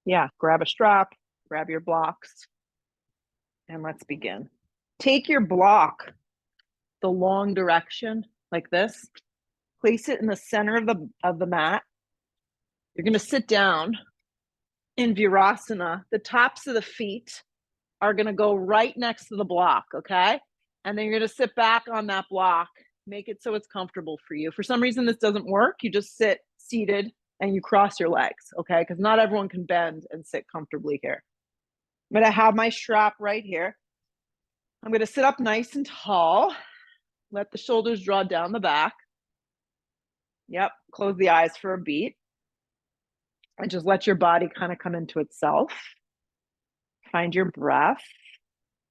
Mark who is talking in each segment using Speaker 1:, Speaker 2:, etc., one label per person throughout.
Speaker 1: Yeah, grab a strap, grab your blocks, and let's begin. Take your block the long direction like this. Place it in the center of the mat. You're going to sit down in Virasana. The tops of the feet are going to go right next to the block, okay? And then you're going to sit back on that block. Make it so it's comfortable for you. For some reason this doesn't work, you just sit seated and you cross your legs, okay? Because not everyone can bend and sit comfortably here. I'm going to have my strap right here. I'm going to sit up nice and tall. Let the shoulders draw down the back. Yep, close the eyes for a beat. And just let your body kind of come into itself. Find your breath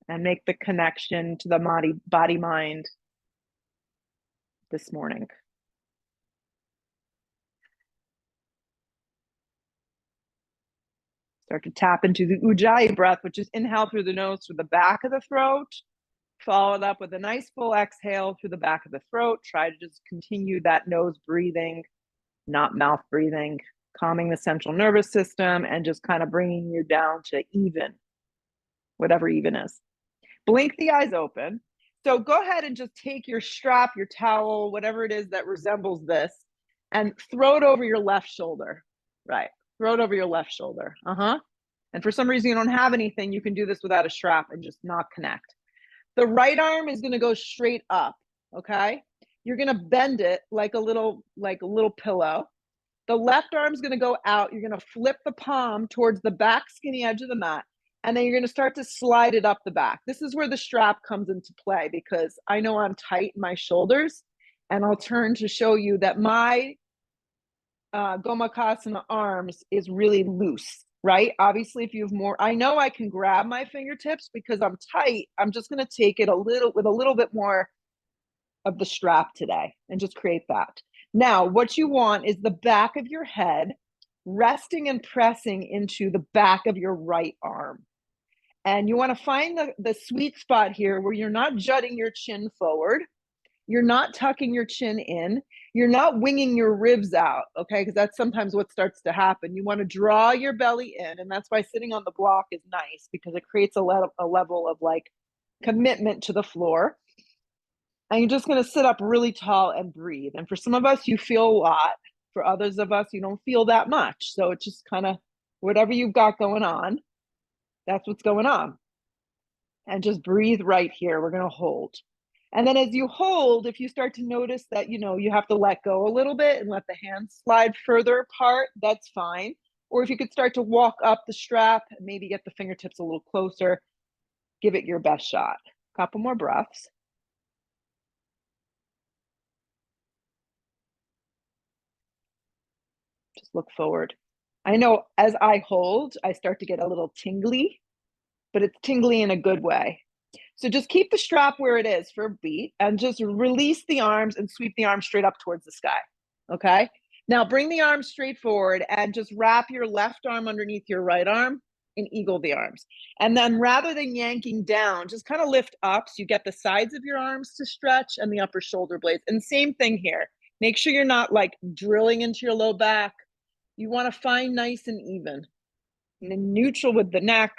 Speaker 1: and make the connection to the body-mind this morning. Start to tap into the Ujjayi breath, which is inhale through the nose through the back of the throat. Follow it up with a nice full exhale through the back of the throat. Try to just continue that nose breathing, not mouth breathing, calming the central nervous system and just kind of bringing you down to even, whatever even is. Blink the eyes open. So go ahead and just take your strap, your towel, whatever it is that resembles this, and throw it over your left shoulder. Right. Throw it over your left shoulder. And for some reason you don't have anything, you can do this without a strap and just not connect. The right arm is going to go straight up, okay? You're going to bend it like a little pillow. The left arm is going to go out. You're going to flip the palm towards the back skinny edge of the mat, and then you're going to start to slide it up the back. This is where the strap comes into play because I know I'm tight in my shoulders, and I'll turn to show you that my Gomukhasana arms is really loose, right? Obviously, if you have more, I know I can grab my fingertips because I'm tight. I'm just going to take it with a little bit more of the strap today and just create that. Now, what you want is the back of your head resting and pressing into the back of your right arm. And you want to find the sweet spot here where you're not jutting your chin forward. You're not tucking your chin in. You're not winging your ribs out, okay? Because that's sometimes what starts to happen. You want to draw your belly in, and that's why sitting on the block is nice because it creates a level of like commitment to the floor. And you're just going to sit up really tall and breathe. And for some of us, you feel a lot. For others of us, you don't feel that much. So it's just kind of whatever you've got going on, that's what's going on. And just breathe right here. We're going to hold. And then as you hold, if you start to notice that, you have to let go a little bit and let the hands slide further apart, that's fine. Or if you could start to walk up the strap and maybe get the fingertips a little closer, give it your best shot. A couple more breaths. Just look forward. I know as I hold, I start to get a little tingly, but it's tingly in a good way. So just keep the strap where it is for a beat and just release the arms and sweep the arms straight up towards the sky. Okay. Now bring the arms straight forward and just wrap your left arm underneath your right arm and eagle the arms. And then rather than yanking down, just kind of lift up so you get the sides of your arms to stretch and the upper shoulder blades. And same thing here. Make sure you're not like drilling into your low back. You want to find nice and even. And then neutral with the neck.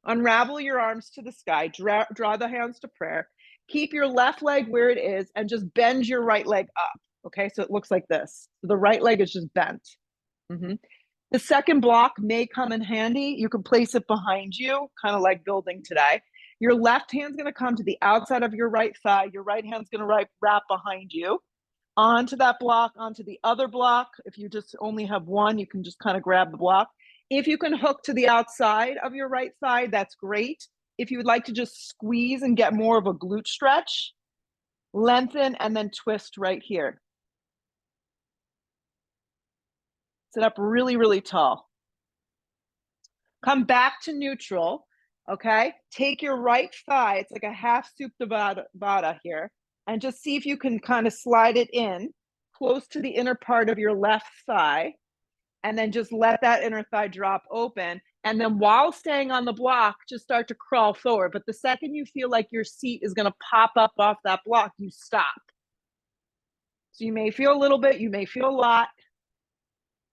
Speaker 1: Unravel your arms to the sky, draw the hands to prayer. Keep your left leg where it is and just bend your right leg up. Okay, so it looks like this. So the right leg is just bent. The second block may come in handy. You can place it behind you, kind of like building today. Your left hand's going to come to the outside of your right thigh. Your right hand's going to wrap behind you. Onto that block, onto the other block. If you just only have one, you can just kind of grab the block. If you can hook to the outside of your right thigh, that's great. If you would like to just squeeze and get more of a glute stretch, lengthen and then twist right here. Sit up really, really tall. Come back to neutral, okay? Take your right thigh, it's like a half Supta Baddha here, and just see if you can kind of slide it in close to the inner part of your left thigh. And then just let that inner thigh drop open. And then while staying on the block, just start to crawl forward. But the second you feel like your seat is going to pop up off that block, you stop. So you may feel a little bit, you may feel a lot.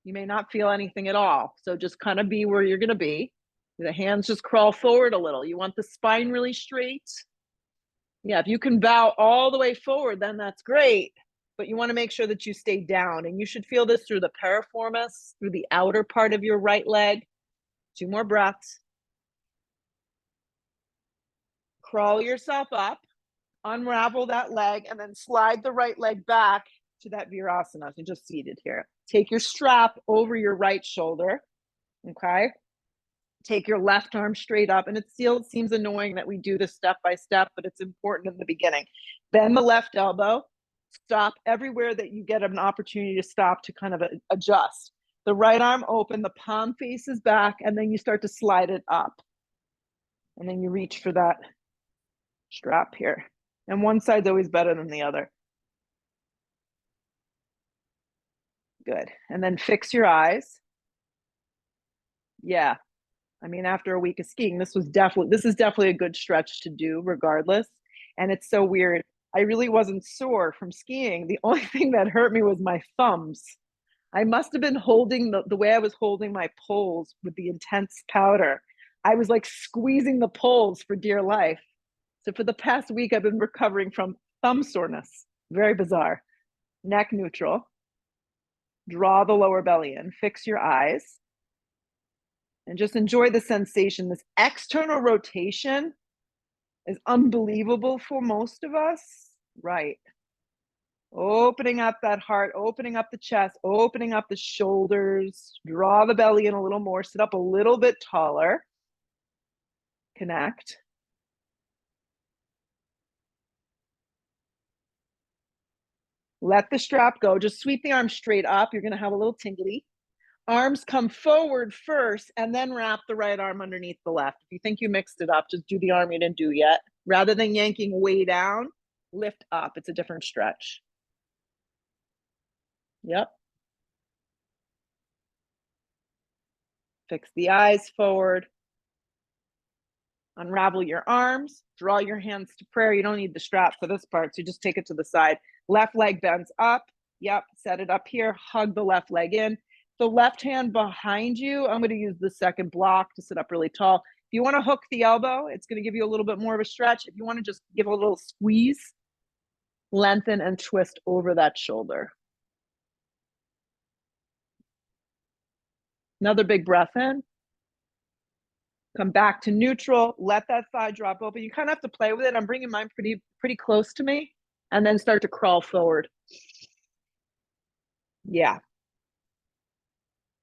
Speaker 1: You may not feel anything at all. So just kind of be where you're going to be. The hands just crawl forward a little. You want the spine really straight. Yeah, if you can bow all the way forward, then that's great. But you want to make sure that you stay down. And you should feel this through the piriformis, through the outer part of your right leg. 2 more breaths. Crawl yourself up, unravel that leg, and then slide the right leg back to that Virasana. So just seated here. Take your strap over your right shoulder. Okay. Take your left arm straight up. And it still seems annoying that we do this step by step, but it's important in the beginning. Bend the left elbow. Stop everywhere that you get an opportunity to stop to kind of adjust. The right arm open, the palm faces back, and then you start to slide it up. And then you reach for that strap here. And one side's always better than the other. Good. And then fix your eyes. Yeah. I mean, after a week of skiing, this is definitely a good stretch to do regardless. And it's so weird. I really wasn't sore from skiing. The only thing that hurt me was my thumbs. I must have been holding the way I was holding my poles with the intense powder. I was like squeezing the poles for dear life. So for the past week, I've been recovering from thumb soreness. Very bizarre. Neck neutral. Draw the lower belly in. Fix your eyes. And just enjoy the sensation. This external rotation is unbelievable for most of us. Right. Opening up that heart, opening up the chest, opening up the shoulders. Draw the belly in a little more. Sit up a little bit taller. Connect. Let the strap go. Just sweep the arms straight up. You're going to have a little tingly. Arms come forward first and then wrap the right arm underneath the left. If you think you mixed it up, just do the arm you didn't do yet. Rather than yanking way down, lift up. It's a different stretch. Yep. Fix the eyes forward. Unravel your arms. Draw your hands to prayer. You don't need the strap for this part, so just take it to the side. Left leg bends up. Yep, set it up here. Hug the left leg in. The left hand behind you, I'm going to use the second block to sit up really tall. If you want to hook the elbow, it's going to give you a little bit more of a stretch. If you want to just give a little squeeze, lengthen and twist over that shoulder. Another big breath in. Come back to neutral. Let that thigh drop open. You kind of have to play with it. I'm bringing mine pretty close to me, and then start to crawl forward. Yeah.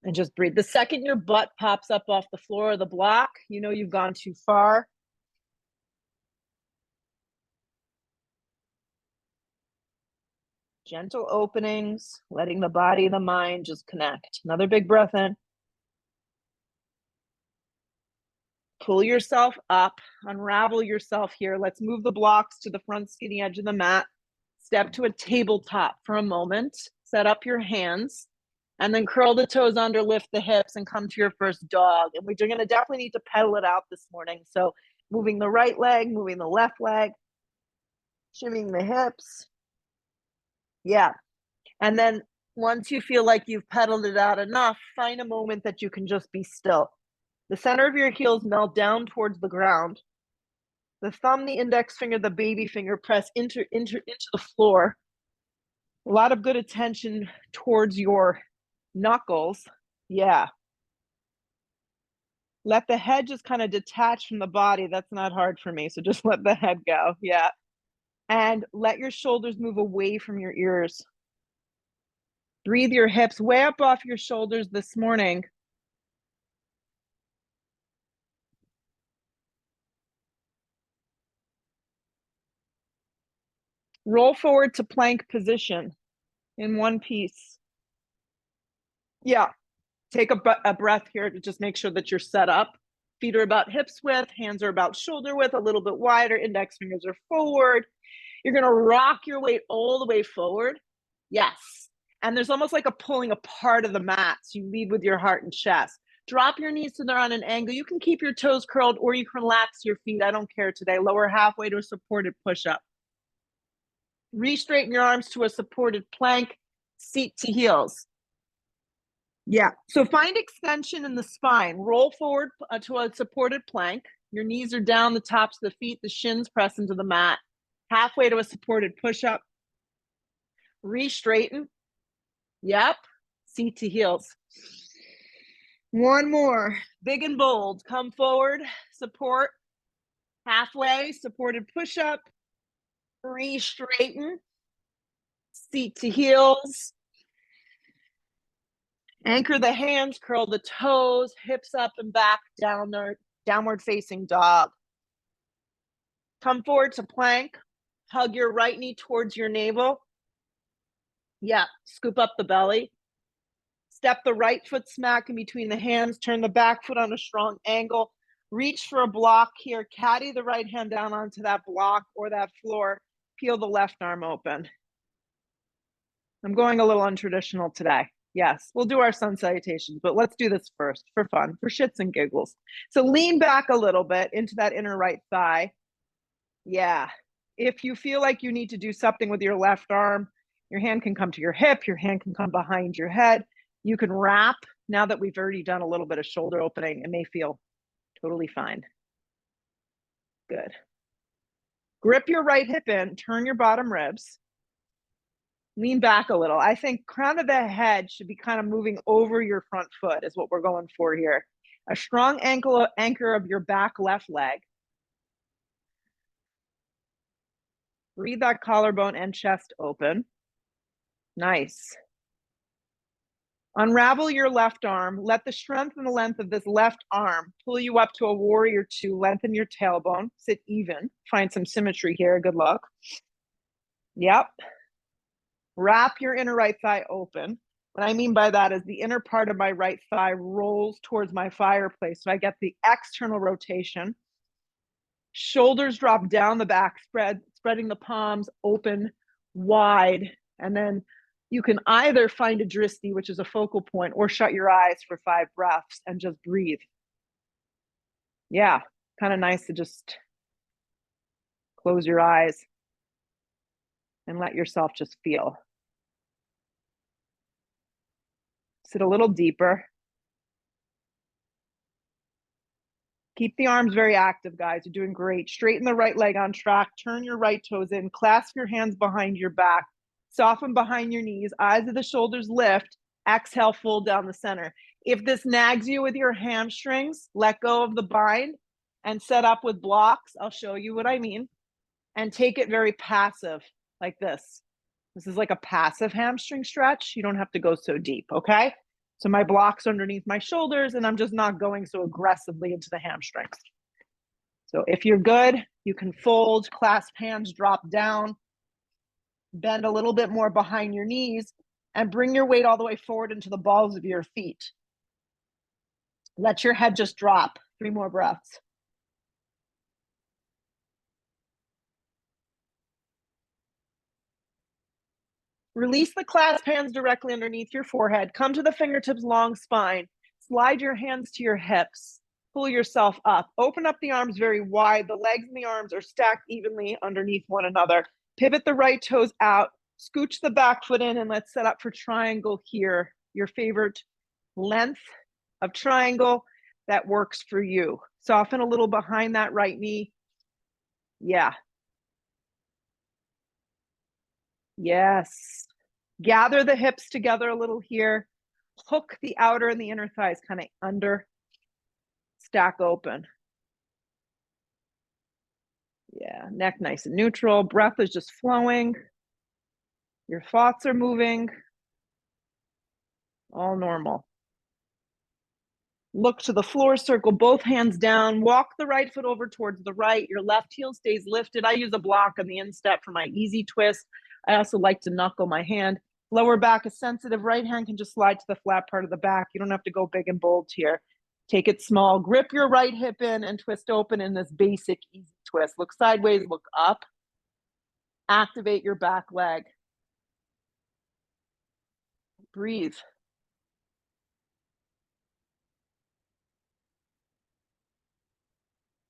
Speaker 1: And just breathe. The second your butt pops up off the floor of the block, you know you've gone too far. Gentle openings, letting the body and the mind just connect. Another big breath in. Pull yourself up, unravel yourself here. Let's move the blocks to the front skinny edge of the mat. Step to a tabletop for a moment. Set up your hands. And then curl the toes under, lift the hips, and come to your first dog. And we're going to definitely need to pedal it out this morning. So moving the right leg, moving the left leg, shimmying the hips. Yeah. And then once you feel like you've pedaled it out enough, find a moment that you can just be still. The center of your heels melt down towards the ground. The thumb, the index finger, the baby finger press into the floor. A lot of good attention towards your knuckles. Yeah. Let the head just kind of detach from the body. That's not hard for me. So just let the head go. Yeah. And let your shoulders move away from your ears. Breathe your hips way up off your shoulders this morning. Roll forward to plank position in one piece. Yeah. Take a breath here to just make sure that you're set up. Feet are about hips width, hands are about shoulder width, a little bit wider, index fingers are forward. You're going to rock your weight all the way forward. Yes. And there's almost like a pulling apart of the mat. So you lead with your heart and chest. Drop your knees so they're on an angle. You can keep your toes curled or you can relax your feet. I don't care today. Lower halfway to a supported push-up. Re-straighten your arms to a supported plank, seat to heels. Yeah. So find extension in the spine. Roll forward to a supported plank. Your knees are down, the tops of the feet, the shins press into the mat. Halfway to a supported push-up. Re-straighten. Yep. Seat to heels. One more. Big and bold. Come forward. Support. Halfway. Supported push-up. Re-straighten. Seat to heels. Anchor the hands, curl the toes, hips up and back, downward facing dog. Come forward to plank. Hug your right knee towards your navel. Yeah, scoop up the belly. Step the right foot smack in between the hands. Turn the back foot on a strong angle. Reach for a block here. Caddy the right hand down onto that block or that floor. Peel the left arm open. I'm going a little untraditional today. Yes, we'll do our sun salutations, but let's do this first for fun, for shits and giggles. So lean back a little bit into that inner right thigh. Yeah. If you feel like you need to do something with your left arm, your hand can come to your hip, your hand can come behind your head. You can wrap. Now that we've already done a little bit of shoulder opening, it may feel totally fine. Good. Grip your right hip in, turn your bottom ribs. Lean back a little. I think crown of the head should be kind of moving over your front foot is what we're going for here. A strong anchor of your back left leg. Breathe that collarbone and chest open. Nice. Unravel your left arm. Let the strength and the length of this left arm pull you up to a warrior two. Lengthen your tailbone. Sit even. Find some symmetry here. Good luck. Yep. Wrap your inner right thigh open. What I mean by that is the inner part of my right thigh rolls towards my fireplace. So I get the external rotation. Shoulders drop down the back, spreading the palms open wide. And then you can either find a drishti, which is a focal point, or shut your eyes for 5 breaths and just breathe. Yeah, kind of nice to just close your eyes and let yourself just feel. Sit a little deeper. Keep the arms very active, guys. You're doing great. Straighten the right leg on track. Turn your right toes in. Clasp your hands behind your back. Soften behind your knees. Eyes of the shoulders lift. Exhale, fold down the center. If this nags you with your hamstrings, let go of the bind and set up with blocks. I'll show you what I mean. And take it very passive, like this. This is like a passive hamstring stretch. You don't have to go so deep, okay? So my block's underneath my shoulders and I'm just not going so aggressively into the hamstrings. So if you're good, you can fold, clasp hands, drop down, bend a little bit more behind your knees, and bring your weight all the way forward into the balls of your feet. Let your head just drop. 3 more breaths. Release the clasp hands directly underneath your forehead. Come to the fingertips, long spine. Slide your hands to your hips. Pull yourself up. Open up the arms very wide. The legs and the arms are stacked evenly underneath one another. Pivot the right toes out. Scooch the back foot in and let's set up for triangle here. Your favorite length of triangle that works for you. Soften a little behind that right knee. Yeah. Yes. Gather the hips together a little here. Hook the outer and the inner thighs kind of under. Stack open. Yeah, neck nice and neutral. Breath is just flowing. Your thoughts are moving. All normal. Look to the floor, circle both hands down. Walk the right foot over towards the right. Your left heel stays lifted. I use a block on the instep for my easy twist. I also like to knuckle my hand. Lower back is sensitive. Right hand can just slide to the flat part of the back. You don't have to go big and bold here. Take it small. Grip your right hip in and twist open in this basic easy twist. Look sideways, look up. Activate your back leg. Breathe.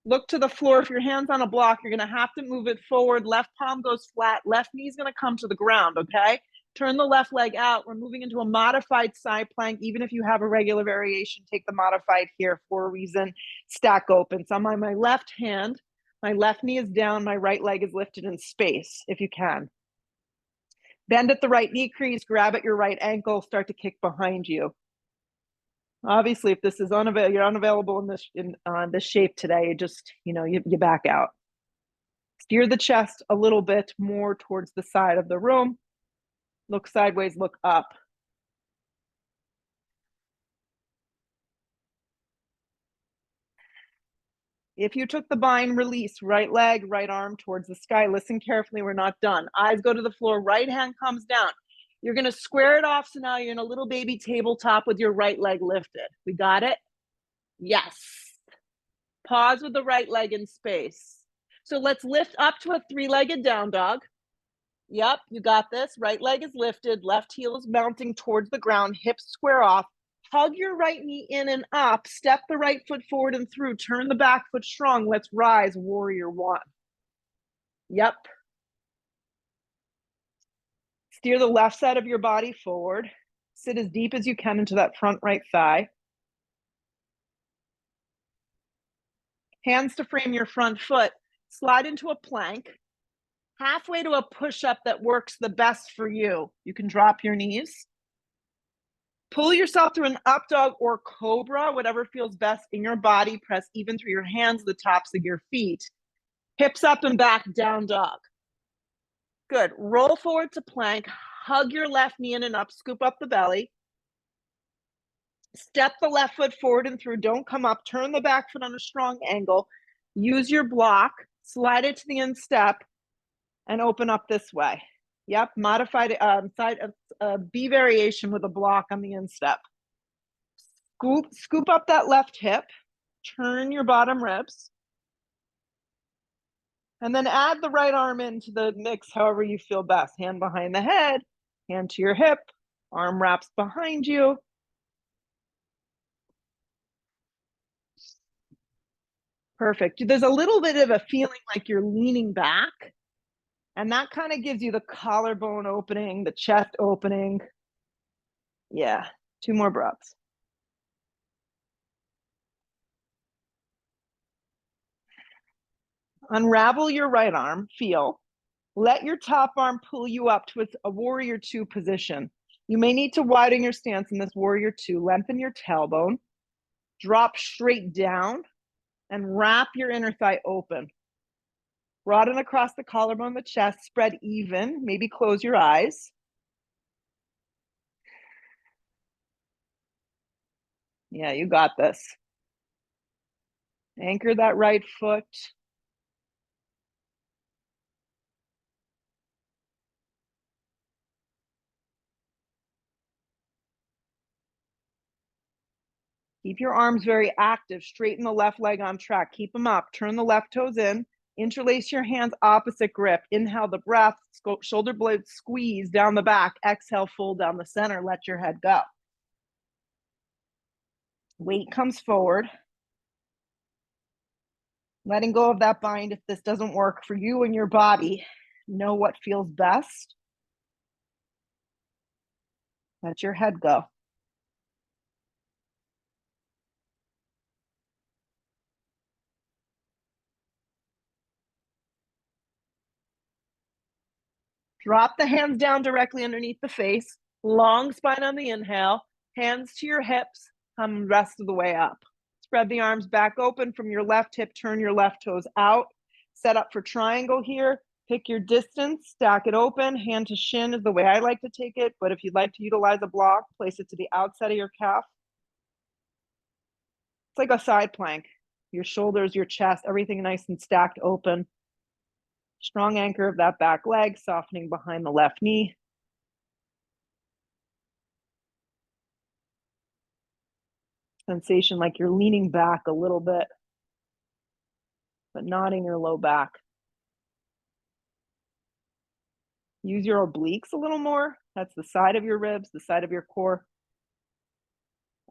Speaker 1: Look to the floor. If your hand's on a block, you're going to have to move it forward. Left palm goes flat. Left knee's going to come to the ground, okay? Turn the left leg out. We're moving into a modified side plank. Even if you have a regular variation, take the modified here for a reason. Stack open. So I'm on my left hand. My left knee is down. My right leg is lifted in space, if you can. Bend at the right knee crease. Grab at your right ankle. Start to kick behind you. Obviously, if this is you're unavailable in this shape today, you back out. Steer the chest a little bit more towards the side of the room. Look sideways, look up. If you took the bind, release, right leg, right arm towards the sky. Listen carefully, we're not done. Eyes go to the floor, right hand comes down. You're gonna square it off, so now you're in a little baby tabletop with your right leg lifted. We got it? Yes. Pause with the right leg in space. So let's lift up to a three-legged down dog. Yep, you got this. Right leg is lifted, left heel is mounting towards the ground, hips square off. Hug your right knee in and up. Step the right foot forward and through. Turn the back foot strong. Let's rise, warrior one. Yep. Steer the left side of your body forward. Sit as deep as you can into that front right thigh. Hands to frame your front foot. Slide into a plank. Halfway to a push-up that works the best for you. You can drop your knees. Pull yourself through an up dog or cobra, whatever feels best in your body. Press even through your hands, the tops of your feet. Hips up and back, down dog. Good. Roll forward to plank. Hug your left knee in and up. Scoop up the belly. Step the left foot forward and through. Don't come up. Turn the back foot on a strong angle. Use your block. Slide it to the instep and open up this way. Yep, modified B variation with a block on the instep. Scoop up that left hip. Turn your bottom ribs. And then add the right arm into the mix however you feel best. Hand behind the head, hand to your hip, arm wraps behind you. Perfect. There's a little bit of a feeling like you're leaning back. And that kind of gives you the collarbone opening, the chest opening. Yeah, 2 more breaths. Unravel your right arm, feel. Let your top arm pull you up to a warrior 2 position. You may need to widen your stance in this warrior 2. Lengthen your tailbone. Drop straight down and wrap your inner thigh open. Broaden across the collarbone, the chest, spread even. Maybe close your eyes. Yeah, you got this. Anchor that right foot. Keep your arms very active. Straighten the left leg on track. Keep them up. Turn the left toes in. Interlace your hands, opposite grip. Inhale the breath, shoulder blades squeeze down the back. Exhale, fold down the center. Let your head go. Weight comes forward. Letting go of that bind if this doesn't work for you and your body. Know what feels best. Let your head go. Drop the hands down directly underneath the face. Long spine on the inhale. Hands to your hips. Come rest of the way up. Spread the arms back open from your left hip. Turn your left toes out. Set up for triangle here. Pick your distance. Stack it open. Hand to shin is the way I like to take it. But if you'd like to utilize a block, place it to the outside of your calf. It's like a side plank. Your shoulders, your chest, everything nice and stacked open. Strong anchor of that back leg, softening behind the left knee. Sensation like you're leaning back a little bit, but not in your low back. Use your obliques a little more. That's the side of your ribs, the side of your core.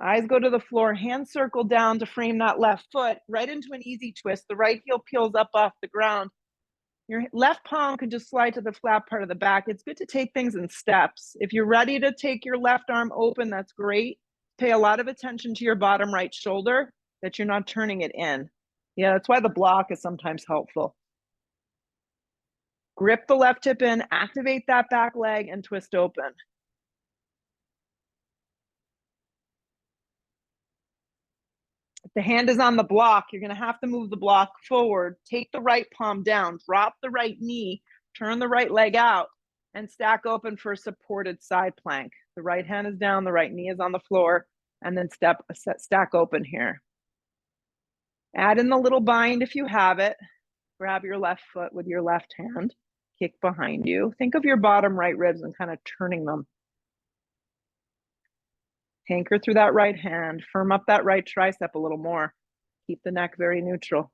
Speaker 1: Eyes go to the floor, hands circle down to frame that left foot right into an easy twist. The right heel peels up off the ground. Your left palm can just slide to the flat part of the back. It's good to take things in steps. If you're ready to take your left arm open, that's great. Pay a lot of attention to your bottom right shoulder, that you're not turning it in. Yeah, that's why the block is sometimes helpful. Grip the left hip in, activate that back leg, and twist open. If the hand is on the block, you're going to have to move the block forward. Take the right palm down, drop the right knee, turn the right leg out, and stack open for a supported side plank. The right hand is down, the right knee is on the floor, and then stack open here. Add in the little bind if you have it. Grab your left foot with your left hand, kick behind you. Think of your bottom right ribs and kind of turning them. Anchor through that right hand, firm up that right tricep a little more. Keep the neck very neutral.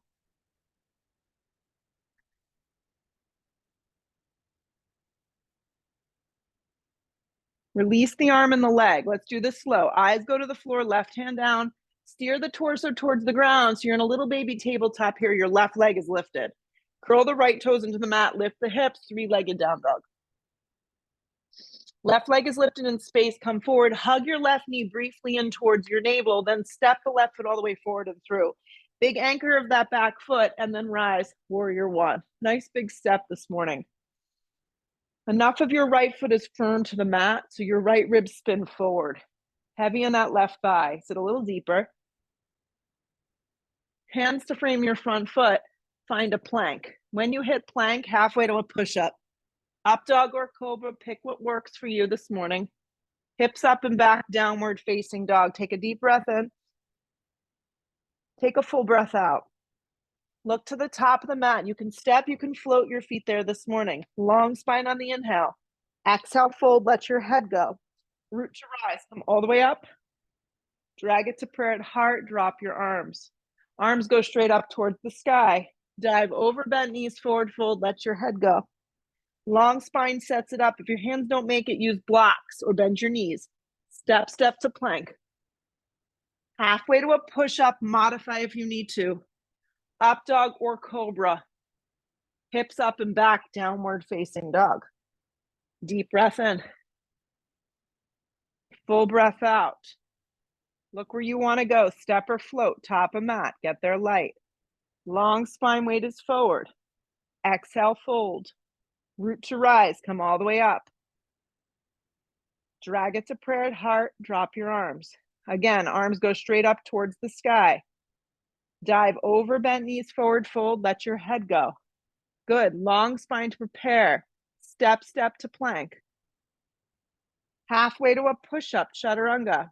Speaker 1: Release the arm and the leg. Let's do this slow. Eyes go to the floor, left hand down. Steer the torso towards the ground. So you're in a little baby tabletop here. Your left leg is lifted. Curl the right toes into the mat. Lift the hips, three-legged down dog. Left leg is lifted in space. Come forward. Hug your left knee briefly in towards your navel. Then step the left foot all the way forward and through. Big anchor of that back foot and then rise. Warrior one. Nice big step this morning. Enough of your right foot is firm to the mat, so your right ribs spin forward. Heavy on that left thigh. Sit a little deeper. Hands to frame your front foot. Find a plank. When you hit plank, halfway to a push-up. Up dog or cobra, pick what works for you this morning. Hips up and back, downward facing dog. Take a deep breath in. Take a full breath out. Look to the top of the mat. You can step, you can float your feet there this morning. Long spine on the inhale. Exhale, fold, let your head go. Root to rise, come all the way up. Drag it to prayer at heart, drop your arms. Arms go straight up towards the sky. Dive over, bent knees, forward fold, let your head go. Long spine sets it up. If your hands don't make it, use blocks or bend your knees. Step, step to plank. Halfway to a push-up, modify if you need to. Up dog or cobra. Hips up and back, downward facing dog. Deep breath in. Full breath out. Look where you want to go. Step or float, top of mat. Get there light. Long spine weight is forward. Exhale, fold. Root to rise, come all the way up. Drag it to prayer at heart, drop your arms. Again, arms go straight up towards the sky. Dive over, bent knees, forward fold, let your head go. Good, long spine to prepare. Step, step to plank. Halfway to a push-up, chaturanga.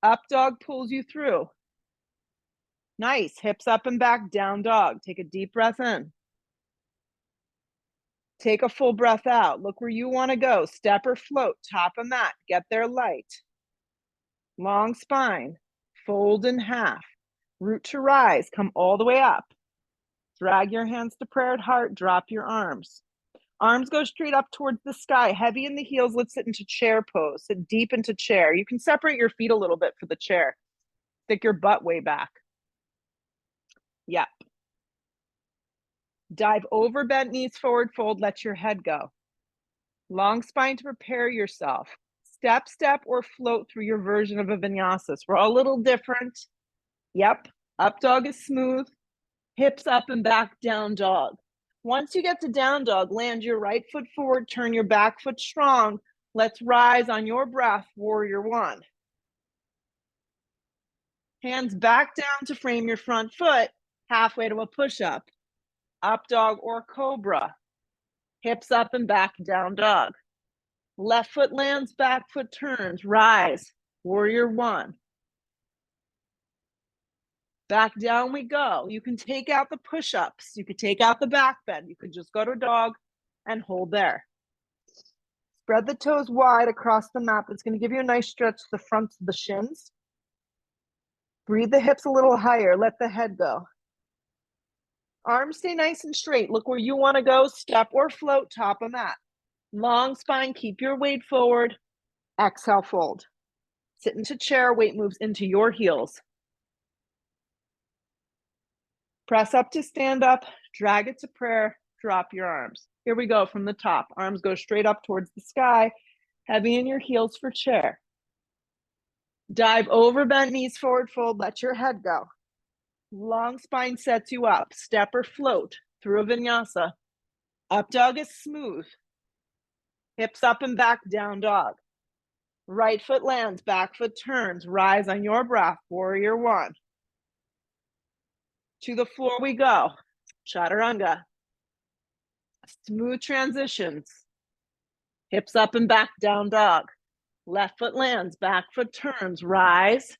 Speaker 1: Up dog pulls you through. Nice, hips up and back, down dog. Take a deep breath in. Take a full breath out. Look where you want to go. Step or float, top of mat. Get there light. Long spine. Fold in half. Root to rise. Come all the way up. Drag your hands to prayer at heart. Drop your arms. Arms go straight up towards the sky. Heavy in the heels. Let's sit into chair pose. Sit deep into chair. You can separate your feet a little bit for the chair. Stick your butt way back. Yep. Dive over, bent knees, forward fold, let your head go. Long spine to prepare yourself. Step, step, or float through your version of a vinyasa. We're all a little different. Yep, up dog is smooth. Hips up and back, down dog. Once you get to down dog, land your right foot forward, turn your back foot strong. Let's rise on your breath, warrior one. Hands back down to frame your front foot, halfway to a push-up. Up dog or cobra. Hips up and back, down dog. Left foot lands, back foot turns, rise, warrior one. Back down we go. You can take out the push-ups. You could take out the back bend. You could just go to dog and hold there. Spread the toes wide across the mat. That's going to give you a nice stretch to the front of the shins. Breathe the hips a little higher. Let the head go. Arms stay nice and straight. Look where you want to go. Step or float, top of mat. Long spine, keep your weight forward. Exhale, fold. Sit into chair, weight moves into your heels. Press up to stand up, drag it to prayer, drop your arms. Here we go from the top. Arms go straight up towards the sky, heavy in your heels for chair. Dive over, bent knees, forward fold, let your head go. Long spine sets you up. Step or float through a vinyasa. Up dog is smooth. Hips up and back, down dog. Right foot lands, back foot turns. Rise on your breath, warrior one. To the floor we go. Chaturanga. Smooth transitions. Hips up and back, down dog. Left foot lands, back foot turns. Rise.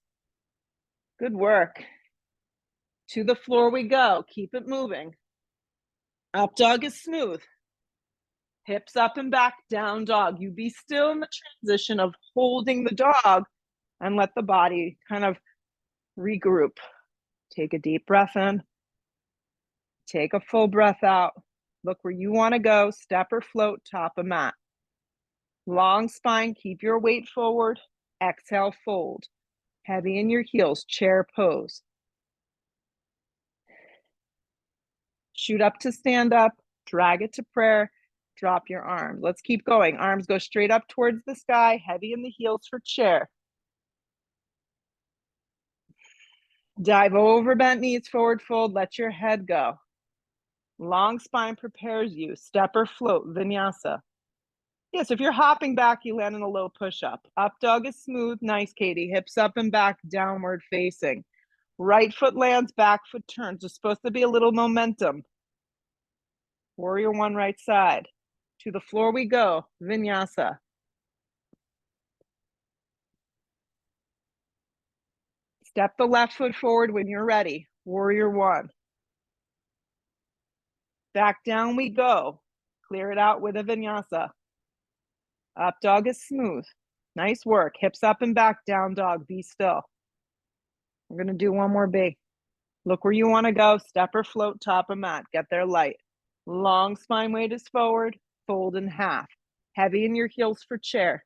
Speaker 1: Good work. To the floor we go. Keep it moving. Up dog is smooth. Hips up and back, down dog. You be still in the transition of holding the dog and let the body kind of regroup. Take a deep breath in. Take a full breath out. Look where you want to go. Step or float, top of mat. Long spine, keep your weight forward. Exhale, fold. Heavy in your heels, chair pose. Shoot up to stand up. Drag it to prayer. Drop your arms. Let's keep going. Arms go straight up towards the sky, heavy in the heels for chair. Dive over, bent knees, forward fold, let your head go. Long spine prepares you. Step or float, vinyasa. Yes, if you're hopping back, you land in a low push-up. Up dog is smooth. Nice, Katie. Hips up and back, downward facing. Right foot lands, back foot turns. There's supposed to be a little momentum. Warrior one, right side. To the floor we go, vinyasa. Step the left foot forward when you're ready. Warrior one. Back down we go. Clear it out with a vinyasa. Up dog is smooth. Nice work. Hips up and back, down dog. Be still. We're going to do one more B. Look where you want to go. Step or float, top of mat. Get there light. Long spine weight is forward. Fold in half. Heavy in your heels for chair.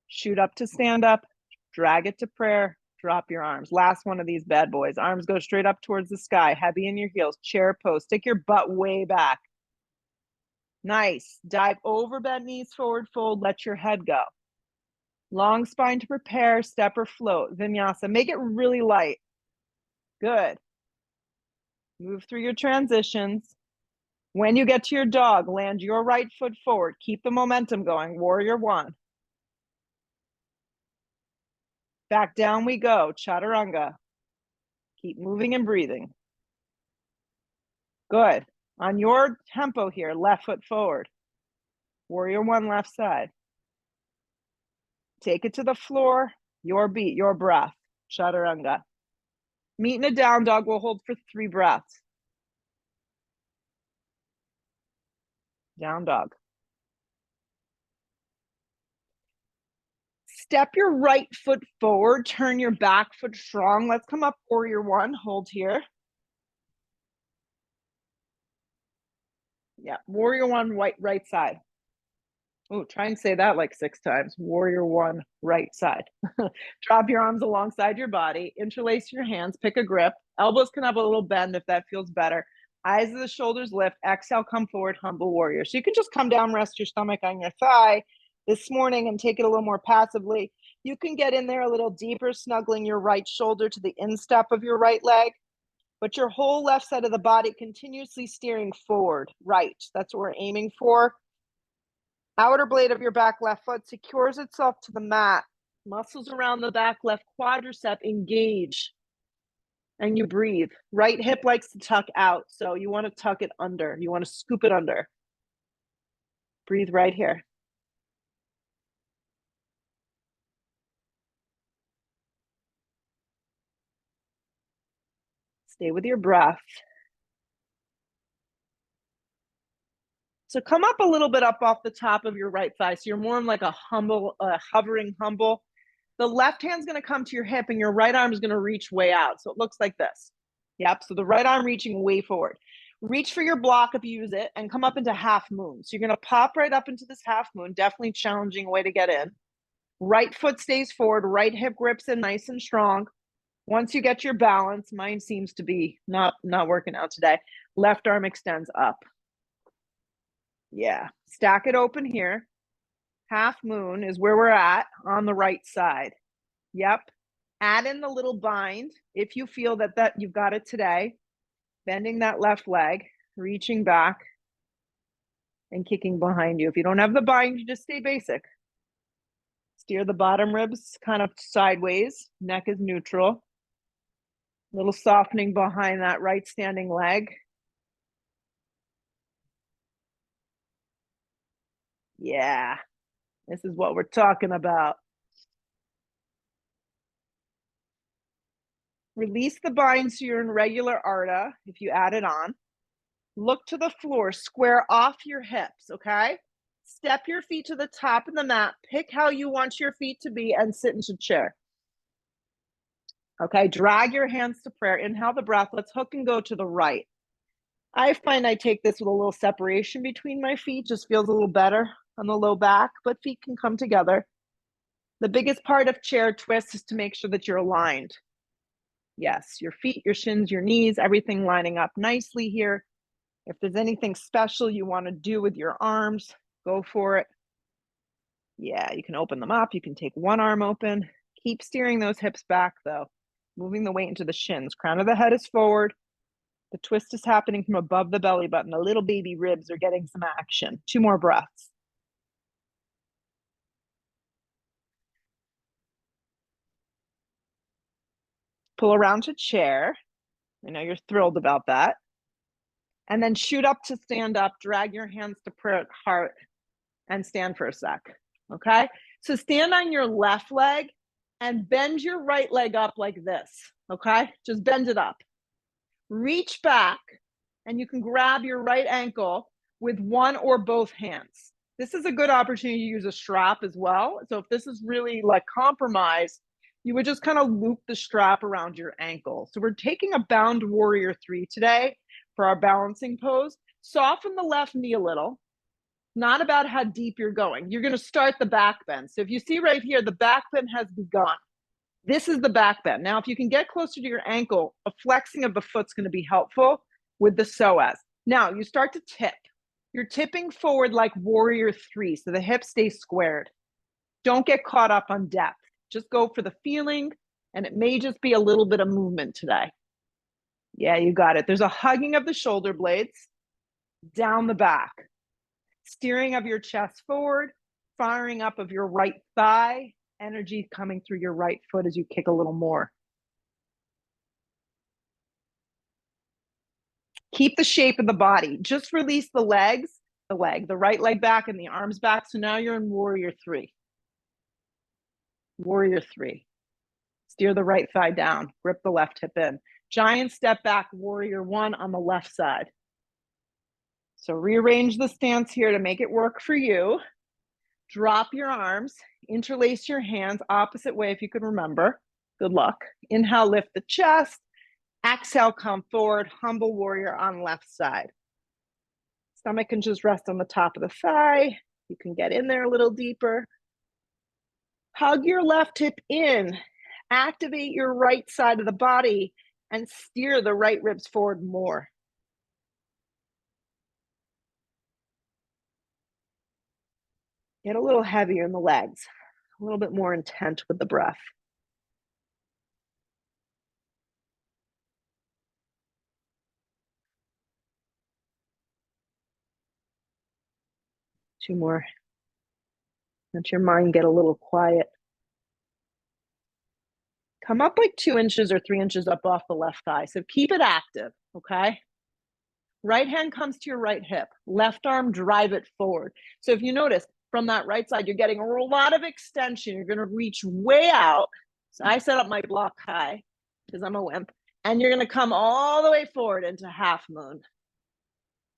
Speaker 1: Shoot up to stand up. Drag it to prayer. Drop your arms. Last one of these bad boys. Arms go straight up towards the sky. Heavy in your heels. Chair pose. Take your butt way back. Nice. Dive over, bend knees, forward fold. Let your head go. Long spine to prepare. Step or float. Vinyasa. Make it really light. Good. Move through your transitions. When you get to your dog, land your right foot forward. Keep the momentum going. Warrior one. Back down we go. Chaturanga. Keep moving and breathing. Good. On your tempo here, left foot forward. Warrior one, left side. Take it to the floor. Your beat, your breath. Chaturanga. Meet in a down dog. We'll hold for 3 breaths. Down dog. Step your right foot forward. Turn your back foot strong. Let's come up, warrior one. Hold here. Yeah, warrior one, right side. Oh, try and say that like 6 times. Warrior one, right side. Drop your arms alongside your body. Interlace your hands. Pick a grip. Elbows can have a little bend if that feels better. Eyes of the shoulders lift. Exhale, come forward, humble warrior. So you can just come down, rest your stomach on your thigh this morning and take it a little more passively. You can get in there a little deeper, snuggling your right shoulder to the instep of your right leg, but your whole left side of the body continuously steering forward, right. That's what we're aiming for. Outer blade of your back left foot secures itself to the mat. Muscles around the back left quadricep engage. And you breathe. Right hip likes to tuck out, so you want to tuck it under. You want to scoop it under. Breathe right here. Stay with your breath. So come up a little bit up off the top of your right thigh. So you're more in like a humble, hovering humble. The left hand's going to come to your hip and your right arm is going to reach way out. So it looks like this. Yep. So the right arm reaching way forward. Reach for your block if you use it and come up into half moon. So you're going to pop right up into this half moon. Definitely challenging way to get in. Right foot stays forward. Right hip grips in nice and strong. Once you get your balance, mine seems to be not working out today. Left arm extends up. Yeah, stack it open here. Half moon is where we're at on the right side. Yep. Add in the little bind if you feel that you've got it today. Bending that left leg, reaching back, and kicking behind you. If you don't have the bind, you just stay basic. Steer the bottom ribs kind of sideways. Neck is neutral. Little softening behind that right standing leg. Yeah, this is what we're talking about. Release the bind so you're in regular Ardha if you add it on. Look to the floor, square off your hips, okay? Step your feet to the top of the mat. Pick how you want your feet to be and sit into chair. Okay, drag your hands to prayer. Inhale the breath. Let's hook and go to the right. I find I take this with a little separation between my feet. Just feels a little better on the low back, but feet can come together. The biggest part of chair twist is to make sure that you're aligned. Yes, your feet, your shins, your knees, everything lining up nicely here. If there's anything special you want to do with your arms, go for it. Yeah, you can open them up. You can take one arm open. Keep steering those hips back though. Moving the weight into the shins. Crown of the head is forward. The twist is happening from above the belly button. The little baby ribs are getting some action. 2 more breaths. Pull around to chair. I know you're thrilled about that. And then shoot up to stand up. Drag your hands to prayer at heart and stand for a sec. Okay? So stand on your left leg and bend your right leg up like this. Okay? Just bend it up. Reach back and you can grab your right ankle with one or both hands. This is a good opportunity to use a strap as well. So if this is really like compromised, you would just kind of loop the strap around your ankle. So we're taking a bound warrior 3 today for our balancing pose. Soften the left knee a little. Not about how deep you're going. You're going to start the back bend. So if you see right here, the back bend has begun. This is the back bend. Now, if you can get closer to your ankle, a flexing of the foot's going to be helpful with the psoas. Now, you start to tip. You're tipping forward like warrior 3, so the hips stay squared. Don't get caught up on depth. Just go for the feeling, and it may just be a little bit of movement today. Yeah, you got it. There's a hugging of the shoulder blades down the back. Steering of your chest forward, firing up of your right thigh, energy coming through your right foot as you kick a little more. Keep the shape of the body. Just release the legs, the right leg back and the arms back. So now you're in warrior 3. Warrior 3. Steer the right thigh down, grip the left hip in. Giant step back, warrior 1 on the left side. So rearrange the stance here to make it work for you. Drop your arms, interlace your hands opposite way if you can remember. Good luck. Inhale, lift the chest. Exhale, come forward, humble warrior on left side. Stomach can just rest on the top of the thigh. You can get in there a little deeper. Hug your left hip in. Activate your right side of the body and steer the right ribs forward more. Get a little heavier in the legs, a little bit more intent with the breath. Two more. Let your mind get a little quiet. Come up like 2 inches or 3 inches up off the left thigh. So keep it active, okay? Right hand comes to your right hip. Left arm, drive it forward. So if you notice, from that right side, you're getting a lot of extension. You're going to reach way out. So I set up my block high because I'm a wimp. And you're going to come all the way forward into half moon.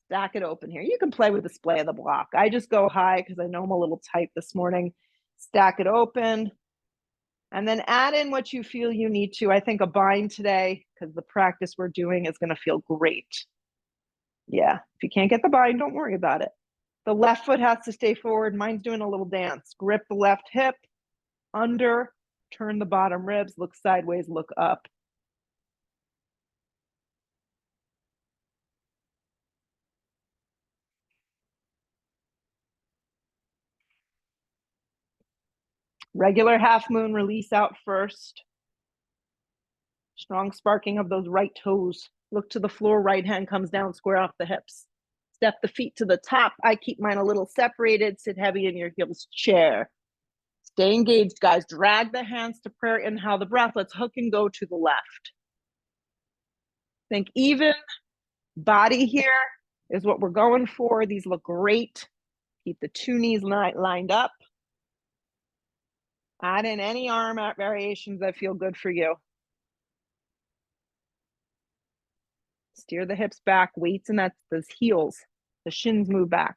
Speaker 1: Stack it open here. You can play with the display of the block. I just go high because I know I'm a little tight this morning. Stack it open. And then add in what you feel you need to. I think a bind today because the practice we're doing is going to feel great. Yeah, if you can't get the bind, don't worry about it. The left foot has to stay forward. Mine's doing a little dance. Grip the left hip, under, turn the bottom ribs, look sideways, look up. Regular half moon, release out first. Strong sparking of those right toes. Look to the floor, right hand comes down, square off the hips. Step the feet to the top. I keep mine a little separated. Sit heavy in your heels, chair. Stay engaged, guys. Drag the hands to prayer. Inhale the breath. Let's hook and go to the left. Think even. Body here is what we're going for. These look great. Keep the two knees lined up. Add in any arm variations that feel good for you. Steer the hips back, weights, and that's those heels. The shins move back.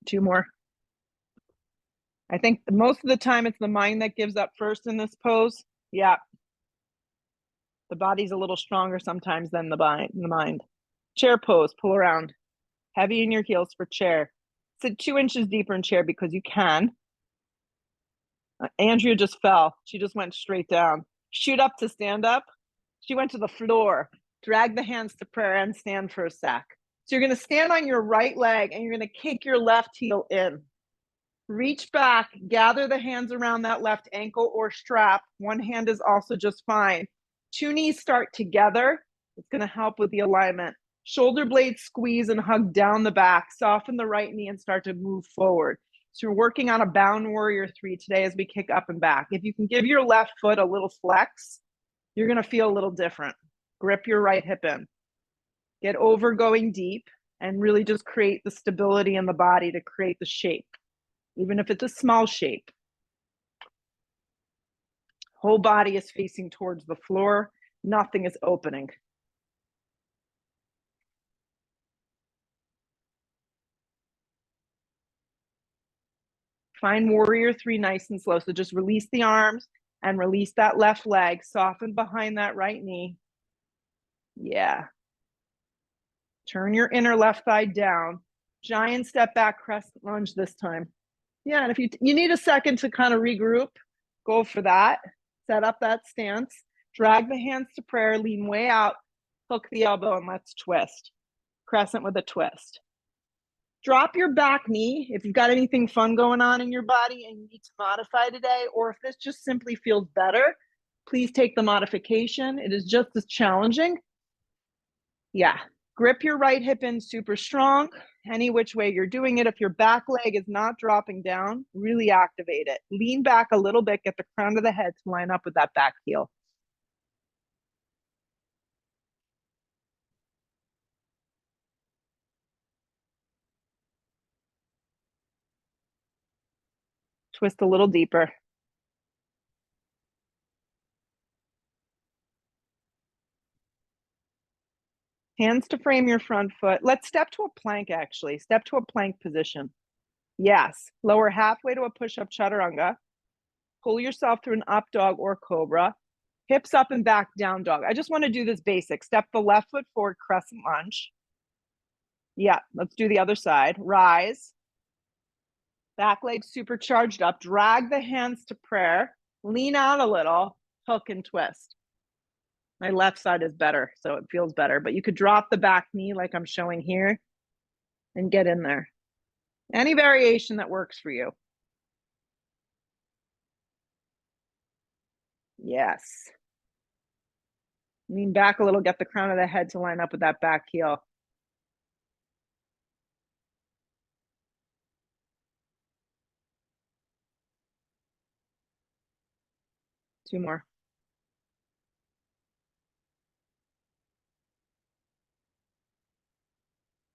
Speaker 1: Two more. I think most of the time it's the mind that gives up first in this pose. Yeah. The body's a little stronger sometimes than the mind. Chair pose, pull around. Heavy in your heels for chair. Sit 2 inches deeper in chair because you can. Andrea just fell. She just went straight down. Shoot up to stand up. She went to the floor. Drag the hands to prayer and stand for a sec. So you're going to stand on your right leg and you're going to kick your left heel in. Reach back, gather the hands around that left ankle or strap. One hand is also just fine. 2 knees start together. It's going to help with the alignment. Shoulder blades squeeze and hug down the back. Soften the right knee and start to move forward. So you're working on a bound warrior 3 today as we kick up and back. If you can give your left foot a little flex, you're going to feel a little different. Grip your right hip in. Get over going deep and really just create the stability in the body to create the shape, even if it's a small shape. Whole body is facing towards the floor. Nothing is opening. Find warrior 3 nice and slow. So just release the arms and release that left leg. Soften behind that right knee. Yeah. Turn your inner left thigh down. Giant step back, crescent lunge this time. Yeah, and if you need a second to kind of regroup, go for that. Set up that stance. Drag the hands to prayer. Lean way out. Hook the elbow and let's twist. Crescent with a twist. Drop your back knee if you've got anything fun going on in your body and you need to modify today, or if this just simply feels better, please take the modification. It is just as challenging. Yeah. Grip your right hip in super strong. Any which way you're doing it. If your back leg is not dropping down, really activate it. Lean back a little bit, get the crown of the head to line up with that back heel. Twist a little deeper. Hands to frame your front foot. Let's step to a plank, actually. Step to a plank position. Yes. Lower halfway to a push-up chaturanga. Pull yourself through an up dog or cobra. Hips up and back, down dog. I just want to do this basic. Step the left foot forward, crescent lunge. Yeah, let's do the other side. Rise. Back leg supercharged up. Drag the hands to prayer. Lean out a little. Hook and twist. My left side is better, so it feels better. But you could drop the back knee like I'm showing here and get in there. Any variation that works for you. Yes. Lean back a little, get the crown of the head to line up with that back heel. Two more.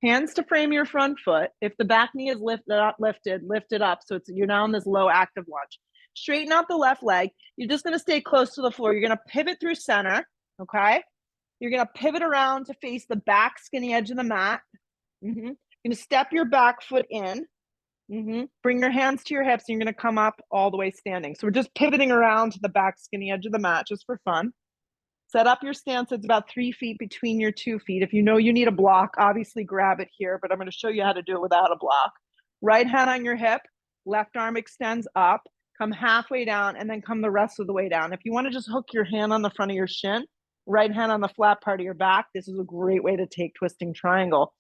Speaker 1: Hands to frame your front foot. If the back knee is lifted lift it up. So you're now in this low active lunge. Straighten out the left leg. You're just going to stay close to the floor. You're going to pivot through center. Okay. You're going to pivot around to face the back skinny edge of the mat. You're going to step your back foot in. Bring your hands to your hips. And you're going to come up all the way standing. So we're just pivoting around to the back skinny edge of the mat just for fun. Set up your stance. It's about 3 feet between your 2 feet. If you know you need a block, obviously grab it here, but I'm going to show you how to do it without a block. Right hand on your hip, left arm extends up, come halfway down, and then come the rest of the way down. If you want to just hook your hand on the front of your shin, right hand on the flat part of your back, this is a great way to take twisting triangle.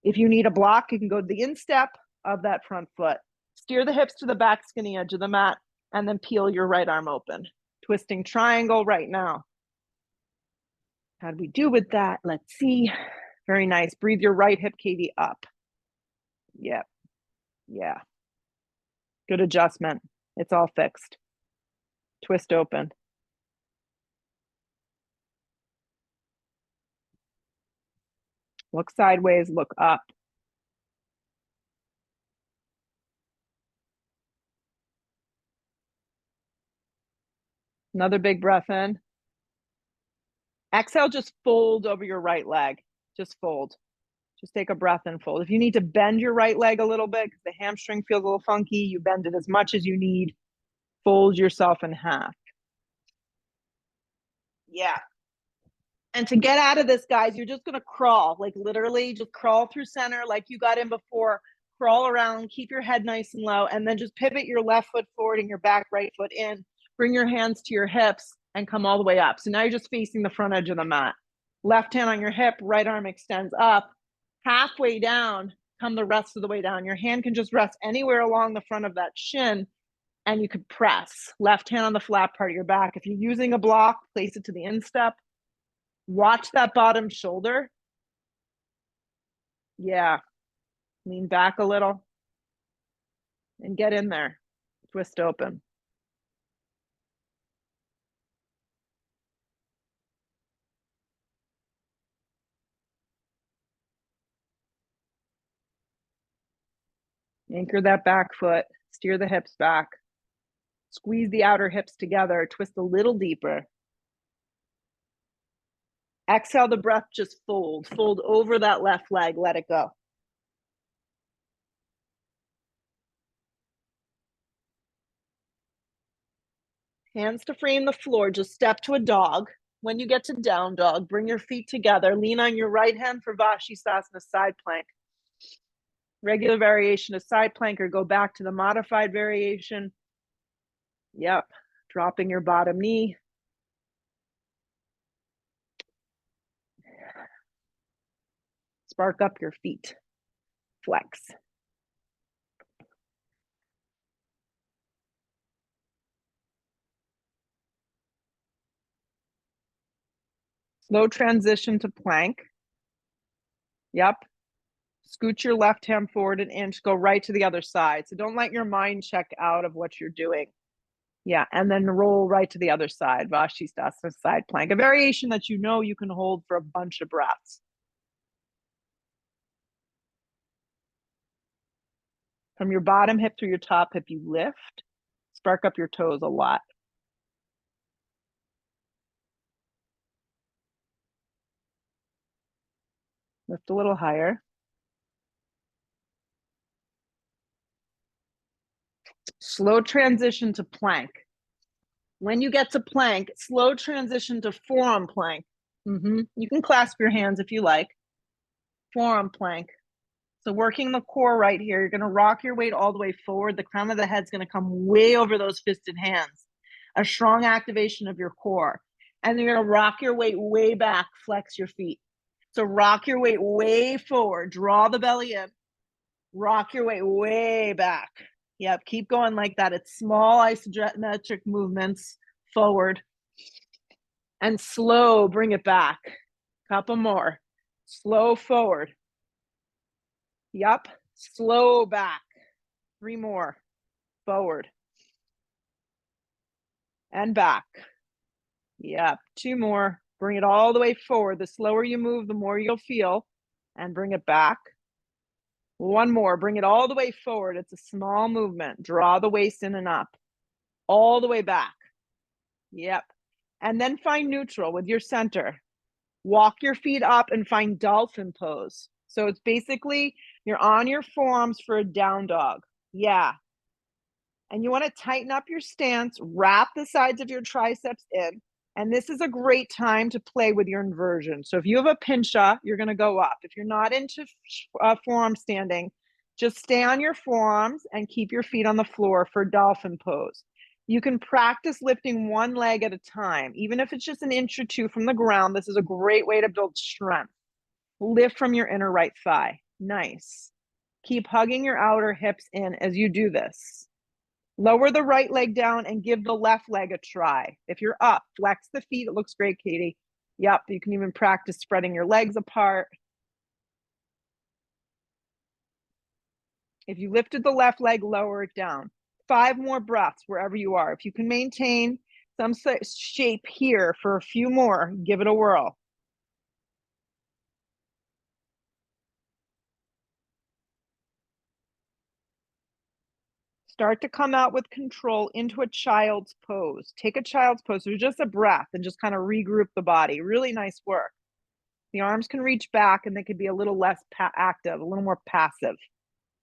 Speaker 1: If you need a block, you can go to the instep of that front foot. Steer the hips to the back skinny edge of the mat, and then peel your right arm open. Twisting triangle right now. How do we do with that? Let's see. Very nice. Breathe your right hip cavity up. Yep. Yeah. Good adjustment. It's all fixed. Twist open. Look sideways, look up. Another big breath in. Exhale, just fold over your right leg. Just fold. Just take a breath and fold. If you need to bend your right leg a little bit because the hamstring feels a little funky, you bend it as much as you need. Fold yourself in half. Yeah. And to get out of this, guys, you're just going to crawl, like literally just crawl through center like you got in before. Crawl around, keep your head nice and low, and then just pivot your left foot forward and your back right foot in. Bring your hands to your hips and come all the way up. So now you're just facing the front edge of the mat. Left hand on your hip, right arm extends up. Halfway down, come the rest of the way down. Your hand can just rest anywhere along the front of that shin, and you could press. Left hand on the flat part of your back. If you're using a block, place it to the instep. Watch that bottom shoulder. Yeah. Lean back a little and get in there. Twist open. Anchor that back foot. Steer the hips back. Squeeze the outer hips together. Twist a little deeper. Exhale the breath, just fold. Fold over that left leg. Let it go. Hands to frame the floor. Just step to a dog. When you get to down dog, bring your feet together. Lean on your right hand for Vashisthasana side plank. Regular variation of side plank, or go back to the modified variation. Yep. Dropping your bottom knee. Spark up your feet. Flex. Slow transition to plank. Yep. Scoot your left hand forward an inch, go right to the other side. So don't let your mind check out of what you're doing. Yeah, and then roll right to the other side, Vashisthasana side plank. A variation that you know you can hold for a bunch of breaths. From your bottom hip to your top hip, you lift. Spark up your toes a lot. Lift a little higher. Slow transition to plank. When you get to plank, slow transition to forearm plank. You can clasp your hands if you like. Forearm plank. So working the core right here, you're going to rock your weight all the way forward. The crown of the head's going to come way over those fisted hands. A strong activation of your core. And you're going to rock your weight way back, flex your feet. So rock your weight way forward, draw the belly in, rock your weight way back. Yep, keep going like that. It's small isometric movements forward. And slow, bring it back. Couple more. Slow forward. Yep, slow back. 3 more. Forward. And back. Yep, 2 more. Bring it all the way forward. The slower you move, the more you'll feel. And bring it back. 1 more. Bring it all the way forward. It's a small movement. Draw the waist in and up. All the way back. Yep. And then find neutral with your center. Walk your feet up and find dolphin pose. So it's basically you're on your forearms for a down dog. Yeah. And you want to tighten up your stance, wrap the sides of your triceps in. And this is a great time to play with your inversion. So if you have a pincha, you're going to go up. If you're not into forearm standing, just stay on your forearms and keep your feet on the floor for dolphin pose. You can practice lifting one leg at a time. Even if it's just an inch or two from the ground, this is a great way to build strength. Lift from your inner right thigh. Nice. Keep hugging your outer hips in as you do this. Lower the right leg down and give the left leg a try. If you're up, flex the feet. It looks great, Katie. Yep, you can even practice spreading your legs apart. If you lifted the left leg, lower it down. 5 more breaths wherever you are. If you can maintain some shape here for a few more, give it a whirl. Start to come out with control into a child's pose. Take a child's pose. So just a breath and just kind of regroup the body. Really nice work. The arms can reach back and they could be a little less active, a little more passive,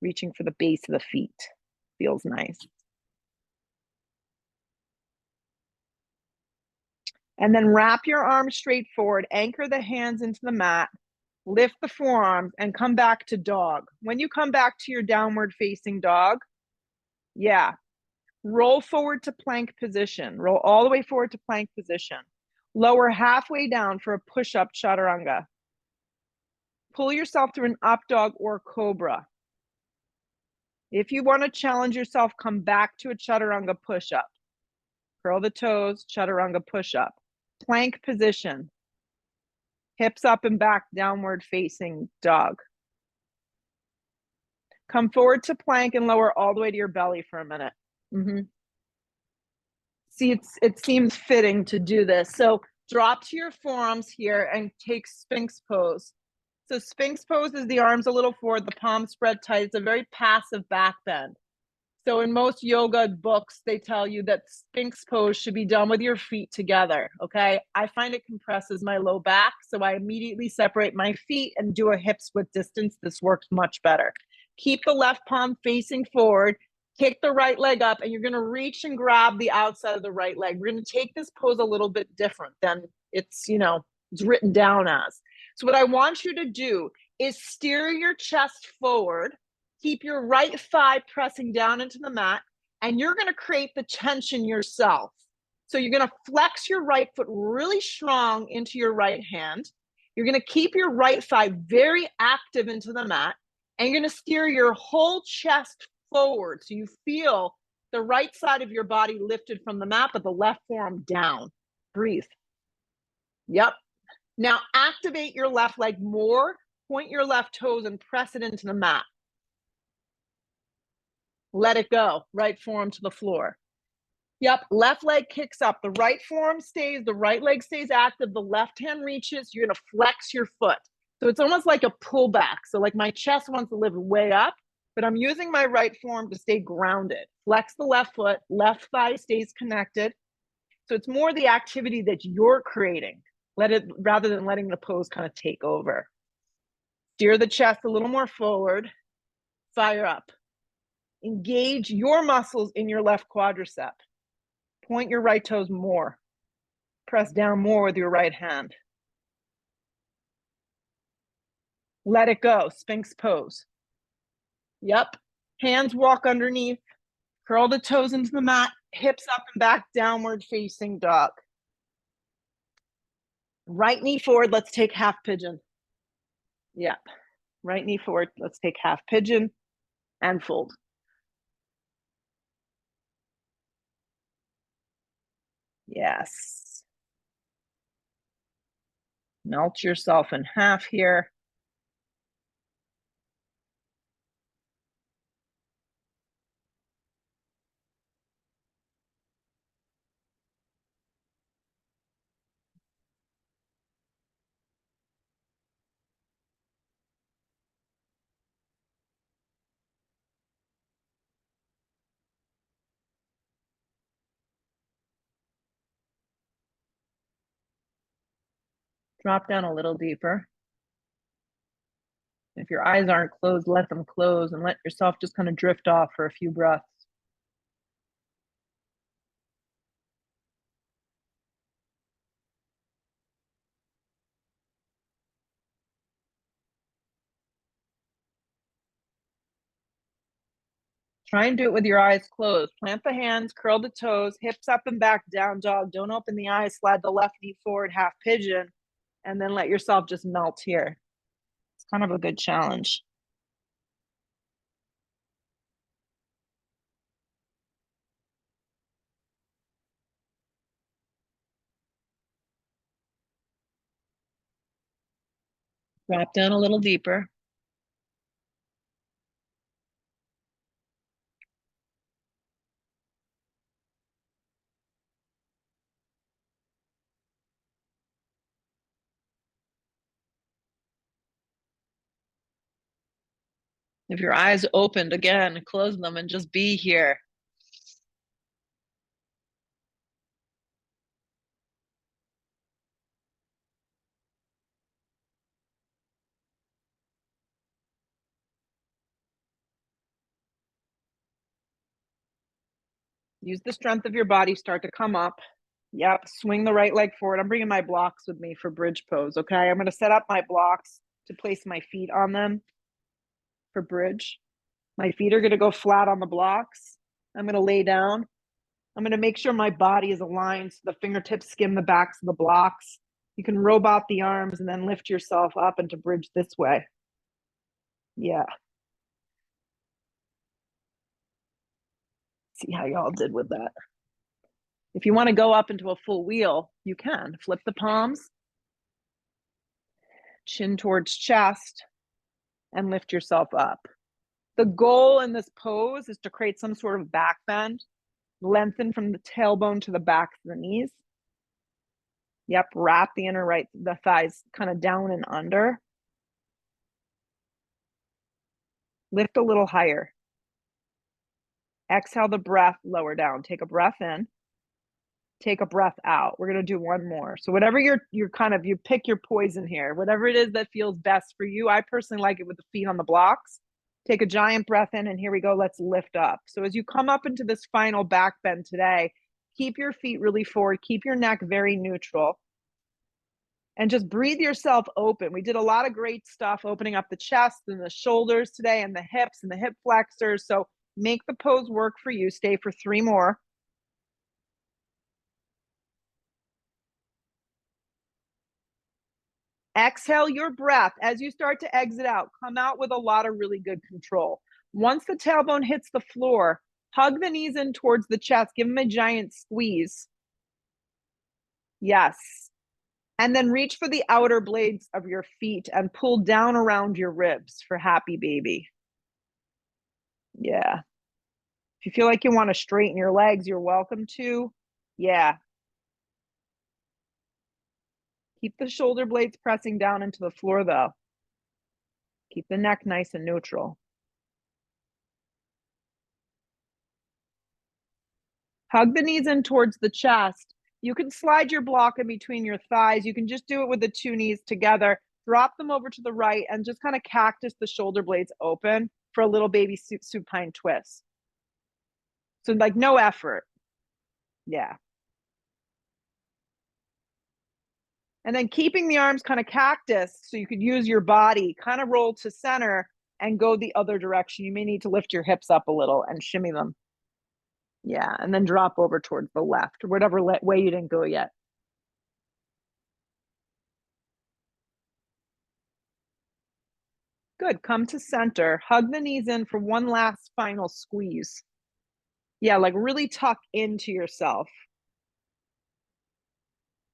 Speaker 1: reaching for the base of the feet. Feels nice. And then wrap your arms straight forward, anchor the hands into the mat, lift the forearms, and come back to dog. When you come back to your downward facing dog, yeah, roll forward to plank position. Roll all the way forward to plank position. Lower halfway down for a push-up chaturanga. Pull yourself through an up dog or cobra. If you want to challenge yourself, come back to a chaturanga push-up. Curl the toes, chaturanga push-up. Plank position. Hips up and back, downward facing dog. Come forward to plank and lower all the way to your belly for a minute. See, it seems fitting to do this. So drop to your forearms here and take Sphinx pose. So Sphinx pose is the arms a little forward, the palms spread tight. It's a very passive back bend. So in most yoga books, they tell you that Sphinx pose should be done with your feet together, okay? I find it compresses my low back, so I immediately separate my feet and do a hips width distance. This works much better. Keep the left palm facing forward, kick the right leg up, and you're gonna reach and grab the outside of the right leg. We're gonna take this pose a little bit different than it's, it's written down as. So what I want you to do is steer your chest forward, keep your right thigh pressing down into the mat, and you're gonna create the tension yourself. So you're gonna flex your right foot really strong into your right hand. You're gonna keep your right thigh very active into the mat, and you're gonna steer your whole chest forward so you feel the right side of your body lifted from the mat, but the left forearm down. Breathe. Yep. Now activate your left leg more, point your left toes and press it into the mat. Let it go, right forearm to the floor. Yep, left leg kicks up, the right forearm stays, the right leg stays active, the left hand reaches, you're gonna flex your foot. So it's almost like a pullback. So like my chest wants to lift way up, but I'm using my right forearm to stay grounded. Flex the left foot, left thigh stays connected. So it's more the activity that you're creating, rather than letting the pose kind of take over. Steer the chest a little more forward, fire up. Engage your muscles in your left quadricep. Point your right toes more. Press down more with your right hand. Let it go, Sphinx pose. Yep, hands walk underneath. Curl the toes into the mat, hips up and back, downward facing dog. Right knee forward, let's take half pigeon. Yep, right knee forward, let's take half pigeon and fold. Yes. Melt yourself in half here. Drop down a little deeper. If your eyes aren't closed, let them close and let yourself just kind of drift off for a few breaths. Try and do it with your eyes closed. Plant the hands, curl the toes, hips up and back, down dog. Don't open the eyes, slide the left knee forward, half pigeon, and then let yourself just melt here. It's kind of a good challenge. Drop down a little deeper. If your eyes opened again, close them and just be here. Use the strength of your body, start to come up. Yep, swing the right leg forward. I'm bringing my blocks with me for bridge pose, okay? I'm gonna set up my blocks to place my feet on them for bridge. My feet are gonna go flat on the blocks. I'm gonna lay down. I'm gonna make sure my body is aligned so the fingertips skim the backs of the blocks. You can robot the arms and then lift yourself up into bridge this way. Yeah. See how y'all did with that. If you want to go up into a full wheel, you can. Flip the palms, chin towards chest, and lift yourself up. The goal in this pose is to create some sort of back bend, lengthen from the tailbone to the back of the knees. Yep, wrap the inner right, the thighs kind of down and under. Lift a little higher. Exhale the breath, lower down. Take a breath in. Take a breath out. We're going to do one more. So whatever you're kind of, you pick your poison here, whatever it is that feels best for you. I personally like it with the feet on the blocks. Take a giant breath in and here we go. Let's lift up. So as you come up into this final back bend today, keep your feet really forward, keep your neck very neutral and just breathe yourself open. We did a lot of great stuff opening up the chest and the shoulders today and the hips and the hip flexors. So make the pose work for you. Stay for 3 more. Exhale your breath. As you start to exit out, come out with a lot of really good control. Once the tailbone hits the floor, hug the knees in towards the chest. Give them a giant squeeze. Yes. And then reach for the outer blades of your feet and pull down around your ribs for happy baby. Yeah. If you feel like you want to straighten your legs, you're welcome to. Yeah. Keep the shoulder blades pressing down into the floor though. Keep the neck nice and neutral. Hug the knees in towards the chest. You can slide your block in between your thighs. You can just do it with the 2 knees together. Drop them over to the right and just kind of cactus the shoulder blades open for a little baby supine twist. So like no effort. Yeah. And then keeping the arms kind of cactus so you could use your body, kind of roll to center and go the other direction. You may need to lift your hips up a little and shimmy them. Yeah, and then drop over towards the left or whatever way you didn't go yet. Good. Come to center. Hug the knees in for one last final squeeze. Yeah, like really tuck into yourself.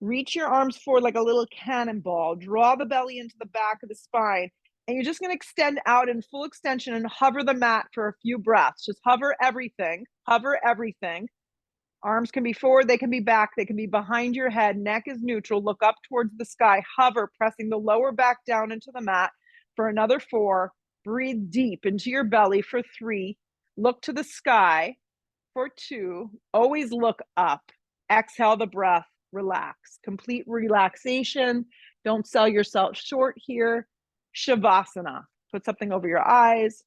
Speaker 1: Reach your arms forward like a little cannonball. Draw the belly into the back of the spine. And you're just going to extend out in full extension and hover the mat for a few breaths. Just hover everything. Hover everything. Arms can be forward, they can be back, they can be behind your head. Neck is neutral. Look up towards the sky. Hover, pressing the lower back down into the mat for another 4. Breathe deep into your belly for 3. Look to the sky for 2. Always look up. Exhale the breath. Relax. Complete relaxation. Don't sell yourself short here. Shavasana. Put something over your eyes.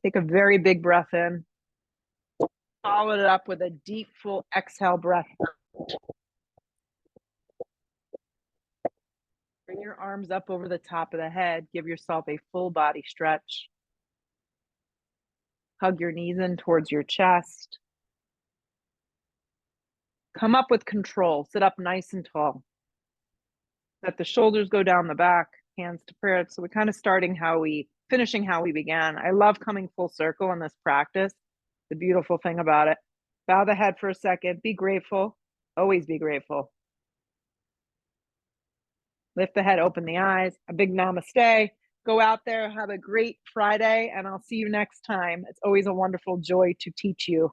Speaker 1: Take a very big breath in. Follow it up with a deep, full exhale breath. Bring your arms up over the top of the head. Give yourself a full body stretch. Hug your knees in towards your chest. Come up with control. Sit up nice and tall. Let the shoulders go down the back, hands to prayer. So we're kind of finishing how we began. I love coming full circle in this practice. The beautiful thing about it. Bow the head for a second. Be grateful. Always be grateful. Lift the head, open the eyes. A big namaste. Go out there, have a great Friday, and I'll see you next time. It's always a wonderful joy to teach you.